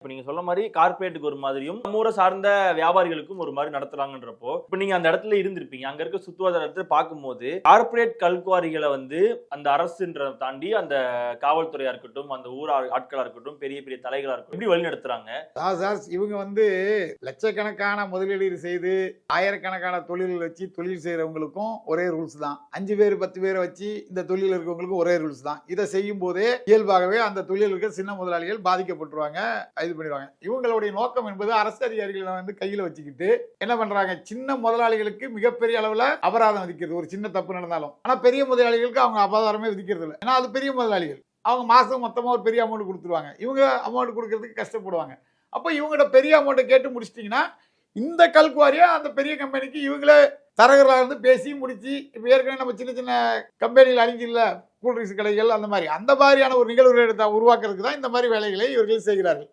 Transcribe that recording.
இப்ப நீங்க சொல்ல மாதிரி கார்பரேட்டுக்கு ஒரு மாதிரியும் நம்ம ஊரை சார்ந்த வியாபாரிகளுக்கும் ஒரு மாதிரி நடத்துறாங்கன்றப்போ இப்ப நீங்க அந்த இடத்துல இருந்திருப்பீங்க. அங்க இருக்க சுத்துவட்டாரத்தை பார்க்கும்போது கார்பரேட் கல்குவாரிகளை அந்த அரசுன்றதை தாண்டி அந்த காவல்துறையா இருக்கட்டும், அந்த ஊர் ஆட்களா இருக்கட்டும், பெரிய பெரிய தலைகளா இருக்கட்டும் எப்படி வழி நடத்துறாங்க? இவங்க லட்சக்கணக்கான முதலீடு செய்து ஆயிரக்கணக்கான தொழில் வச்சு தொழில் செய்யறவங்களுக்கும் ஒரே ரூல்ஸ் தான். 5 பேர் 10 பேரை வச்சு இந்த தொழில் இருக்கவங்களுக்கும் ஒரே ரூல்ஸ் தான். இதை செய்யும் போதே இயல்பாகவே அந்த தொழில் இருக்க சின்ன முதலாளிகள் பாதிக்கப்பட்டுருவாங்க, இது பண்ணிடுவாங்க. இவங்களுடைய நோக்கம் என்பது அரசு அதிகாரிகளை கையில வச்சுக்கிட்டு என்ன பண்றாங்க, சின்ன முதலாளிகளுக்கு மிகப்பெரிய அளவுல அபராதம் விதிக்கிறது, ஒரு சின்ன தப்பு நடந்தாலும். ஆனா பெரிய முதலாளிகளுக்கு அவங்க அபராதமே விதிக்கிறது இல்லை. ஏன்னா அது பெரிய முதலாளிகள், அவங்க மாசம் மொத்தமா ஒரு பெரிய அமௌண்ட் கொடுத்துருவாங்க. இவங்க அமௌண்ட் கொடுக்கறதுக்கு கஷ்டப்படுவாங்க. அப்ப இவங்ககிட்ட பெரிய அமௌண்ட்டை கேட்டு முடிச்சிட்டீங்கன்னா இந்த கல்குவாரியா அந்த பெரிய கம்பெனிக்கு இவங்களே தரகர்களாக இருந்து பேசி முடிச்சு, இப்போ ஏற்கனவே நம்ம சின்ன சின்ன கம்பெனிகள் அழிஞ்சில்ல, கூல்ட்ரிங்க்ஸ் கடைகள், அந்த மாதிரியான ஒரு நிகழ்வுகளை உருவாக்குறதுக்கு தான் இந்த மாதிரி வேலைகளை இவர்கள் செய்கிறார்கள்.